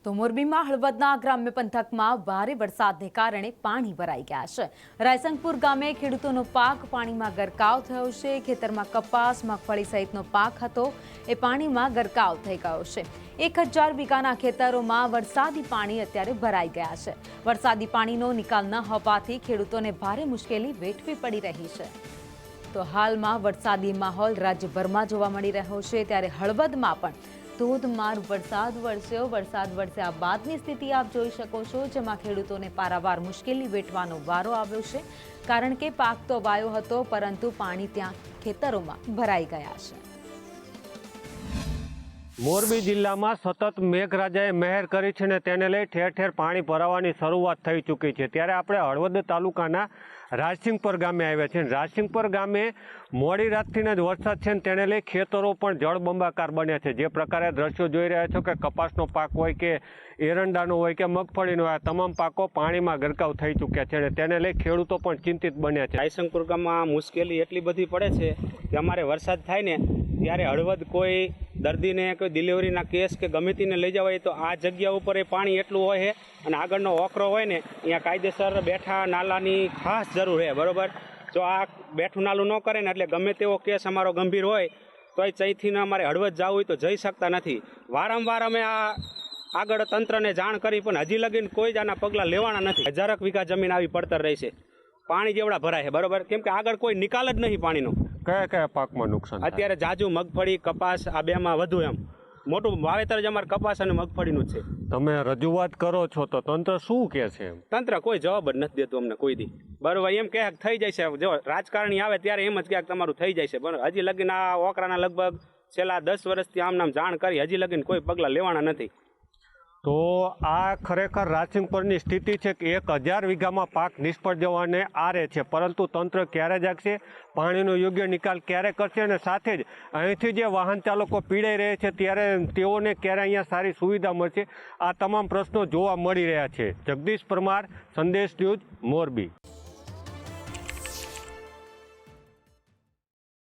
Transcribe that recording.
તો મોરબીમાં હળવદના ગ્રામ્ય પંથકમાં ભારે વરસાદને કારણે પાણી ભરાઈ ગયા છે। રાયસંગપુર ગામે ખેડૂતોનો પાક પાણીમાં ગરકાવ થયો છે। ખેતરમાં કપાસ, મગફળી સહિતનો પાક હતો એ પાણીમાં ગરકાવ થઈ ગયો છે। 1000 વીઘાના ખેતરોમાં વરસાદી પાણી અત્યારે ભરાઈ ગયા છે। વરસાદી પાણીનો નિકાલ ન હોવાથી ખેડૂતોને ભારે મુશ્કેલી વેઠવી પડી રહી છે। તો હાલમાં વરસાદી માહોલ રાજ્યભરમાં જોવા મળી રહ્યો છે, ત્યારે હળવદમાં પણ ધોધમાર વરસાદ વરસ્યો। વરસાદ વરસ્યા બાદની સ્થિતિ આપ જોઈ શકો છો, જેમાં ખેડૂતોને પારાવાર મુશ્કેલી વેઠવાનો વારો આવ્યો છે, કારણ કે પાક તો વાયો હતો પરંતુ પાણી ત્યાં ખેતરોમાં ભરાઈ ગયા છે। મોરબી જિલ્લામાં સતત મેઘરાજાએ મહેર કરી છે ને તેને લઈ ઠેર ઠેર પાણી ભરાવાની શરૂઆત થઈ ચૂકી છે। ત્યારે આપણે હળવદ તાલુકાના રાજસિંગપર ગામે આવ્યા છીએ। રાજસિંગપર ગામે મોડી રાતથી જ વરસાદ છે ને તેને લઈ ખેતરો પણ જળબંબાકાર બન્યા છે। જે પ્રકારે દ્રશ્યો જોઈ રહ્યા છો કે કપાસનો પાક હોય કે એરંડાનો હોય કે મગફળીનો હોય, તમામ પાકો પાણીમાં ગરકાવ થઈ ચૂક્યા છે અને તેને લઈ ખેડૂતો પણ ચિંતિત બન્યા છે। રાયસંગપુર ગામમાં મુશ્કેલી એટલી બધી પડે છે કે અમારે વરસાદ થાય ને ત્યારે હળવદ કોઈ દર્દીને કોઈ ડિલિવરીના કેસ કે ગમે તેને લઈ જવા હોય તો આ જગ્યા ઉપર એ પાણી એટલું હોય છે અને આગળનો ઓકરો હોય ને અહીંયા કાયદેસર બેઠા નાલાની ખાસ જરૂર છે, બરાબર। જો આ બેઠું નાલું ન કરે ને એટલે ગમે તેવો કેસ અમારો ગંભીર હોય તો એ ચૈથીને અમારે હળવદ જવું હોય તો જઈ શકતા નથી। વારંવાર અમે આ આગળ તંત્રને જાણ કરી પણ હજી લગીને કોઈ જ આના પગલાં લેવાના નથી। 1000 વીઘા જમીન આવી પડતર રહી છે, પાણી જેવડા ભરાય છે, બરાબર, કેમ કે આગળ કોઈ નિકાલ જ નહીં પાણીનો। કયા કયા પાકમાં નુકસાન થાય? અત્યારે જાજુ મગફળી, કપાસ, આ બેમાં વધુ એમ મોટું વાવેતર જ અમારે કપાસ અને મગફળીનું જ છે। તમે રજૂઆત કરો છો તો તંત્ર શું કહે છે? તંત્ર કોઈ જવાબ જ નથી દેતું અમને કોઈ દી, બરાબર। એમ કહે થઈ જાય છે, જો રાજકારણી આવે ત્યારે એમ જ કહે તમારું થઈ જાય છે, પણ હજી લગીને આ ઓકરાના લગભગ છેલ્લા 10 વર્ષથી આમ નામ જાણ કરી, હજી લગીને કોઈ પગલાં લેવાના નથી। તો આ ખરેખર રાજસિંગપરની સ્થિતિ છે કે 1000 વીઘામાં પાક નિષ્ફળ જવાને આરે છે, પરંતુ તંત્ર ક્યારે જાગશે, પાણીનો યોગ્ય નિકાલ ક્યારે કરશે અને સાથે જ અહીંથી જે વાહન ચાલકો પીડાઈ રહે છે ત્યારે તેઓને ક્યારે અહીંયા સારી સુવિધા મળશે, આ તમામ પ્રશ્નો જોવા મળી રહ્યા છે। જગદીશ પરમાર, સંદેશ ન્યૂઝ, મોરબી।